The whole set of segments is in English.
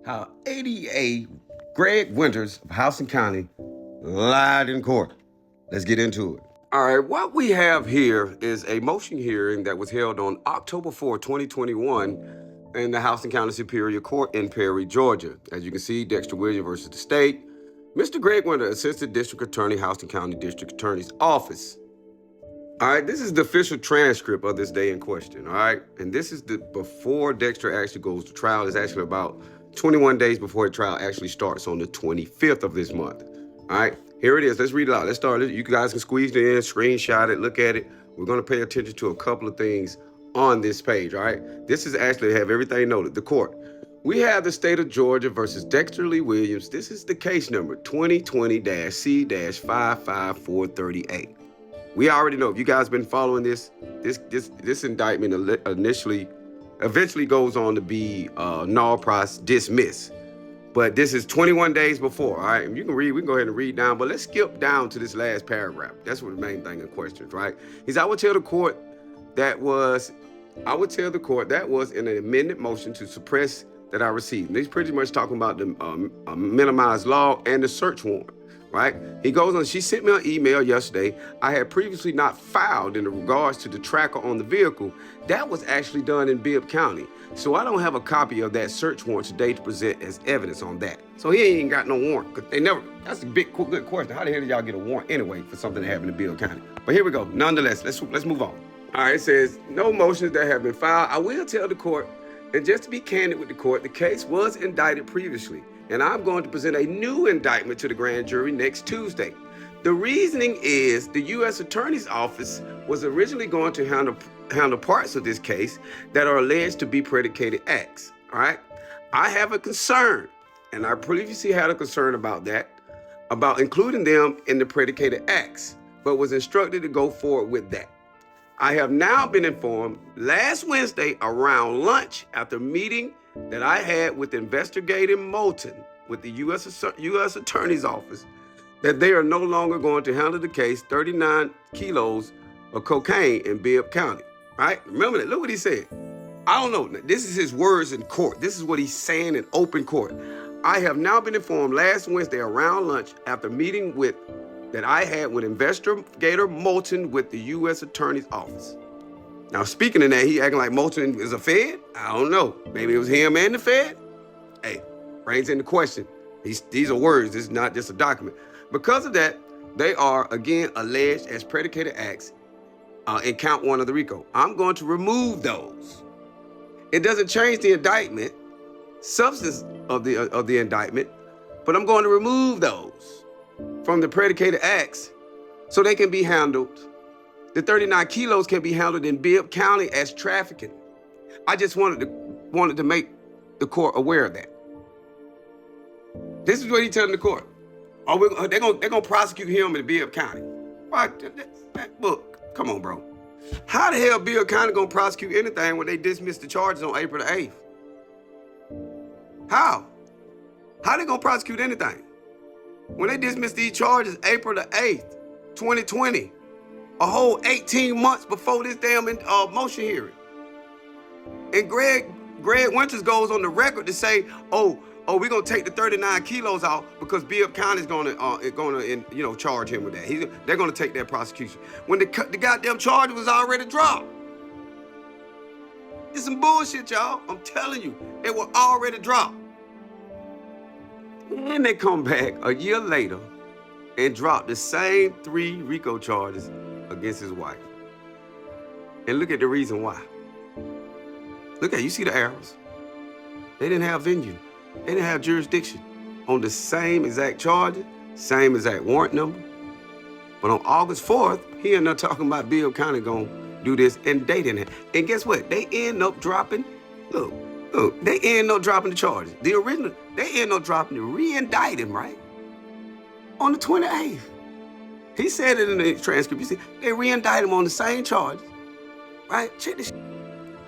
how ADA Greg Winters of Houston County lied in court. Let's get into it. All right, what we have here is a motion hearing that was held on October 4, 2021 in the Houston County Superior Court in Perry, Georgia. As you can see, Dexter Williams versus the state. Mr. Greg Winter, Assistant District Attorney, Houston County District Attorney's Office. All right, this is the official transcript of this day in question, all right? And this is the before Dexter actually goes to trial. It's actually about 21 days before the trial actually starts on the 25th of this month, all right? Here it is. Let's read it out. Let's start it. You guys can squeeze it in, screenshot it, look at it. We're going to pay attention to a couple of things on this page, all right? This is actually have everything noted. The court. We have the state of Georgia versus Dexter Lee Williams. This is the case number 2020-C-55438. We already know, if you guys been following this indictment eventually goes on to be null pros dismissed. But this is 21 days before, all right? And you can read, we can go ahead and read down, but let's skip down to this last paragraph. That's what the main thing in question is, right? I would tell the court that was an amended motion to suppress that I received. And he's pretty much talking about the minimized law and the search warrant. Right? He goes on, she sent me an email yesterday. I had previously not filed in regards to the tracker on the vehicle. That was actually done in Bibb County. So I don't have a copy of that search warrant today to present as evidence on that. So he ain't got no warrant. Cause that's a good question. How the hell did y'all get a warrant anyway for something that happened in Bibb County? But here we go. Nonetheless, let's move on. All right, it says, no motions that have been filed. I will tell the court, and just to be candid with the court, the case was indicted previously. And I'm going to present a new indictment to the grand jury next Tuesday. The reasoning is the U.S. Attorney's Office was originally going to handle parts of this case that are alleged to be predicated acts, all right? I have a concern, and I previously had a concern about that, about including them in the predicated acts, but was instructed to go forward with that. I have now been informed last Wednesday around lunch after meeting that I had with Investigator Moulton with the U.S. Attorney's Office that they are no longer going to handle the case 39 kilos of cocaine in Bibb County, right? Remember that, look what he said. I don't know, this is his words in court. This is what he's saying in open court. I have now been informed last Wednesday around lunch after meeting that I had with Investigator Moulton with the U.S. Attorney's Office. Now, speaking of that, he acting like Moulton is a Fed? I don't know. Maybe it was him and the Fed? Hey, brings into question. These are words. This is not just a document. Because of that, they are, again, alleged as predicated acts in count 1 of the RICO. I'm going to remove those. It doesn't change the indictment, substance of the indictment, but I'm going to remove those from the predicated acts so they can be handled. The 39 kilos can be handled in Bibb County as trafficking. I just wanted to make the court aware of that. This is what he's telling the court. They're gonna prosecute him in Bibb County. What? Look, come on, bro. How the hell Bibb County gonna prosecute anything when they dismissed the charges on April the 8th? How? How they gonna prosecute anything? When they dismissed these charges April the 8th, 2020. A whole 18 months before this damn motion hearing. And Greg Winters goes on the record to say, we're gonna take the 39 kilos out because Bibb County's gonna charge him with that. They're gonna take that prosecution. When the goddamn charge was already dropped. It's some bullshit, y'all. I'm telling you, they were already dropped. And they come back a year later and drop the same 3 RICO charges against his wife. And look at the reason why. You see the arrows? They didn't have venue. They didn't have jurisdiction on the same exact charges, same exact warrant number. But on August 4th, he ended up talking about Bibb County gonna do this, and they didn't. And guess what? They end up dropping, they end up dropping the charges. The original, they end up dropping the re-indict him, right? On the 28th. He said it in the transcript. You see, they re-indict him on the same charges, right? Check this.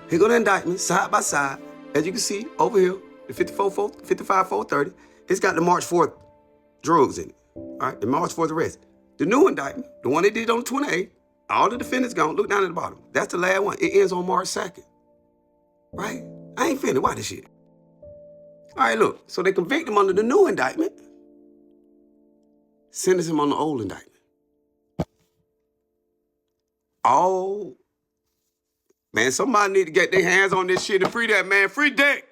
Here go the indictment, side by side. As you can see over here, the 55-430, it's got the March 4th drugs in it, all right? The March 4th arrest. The new indictment, the one they did on the 28th, all the defendants gone. Look down at the bottom. That's the last one. It ends on March 2nd, right? I ain't finished. Watch this shit. All right, look. So they convict him under the new indictment, sentence him on the old indictment. Oh, man, somebody need to get their hands on this shit and free that man. Free Dick.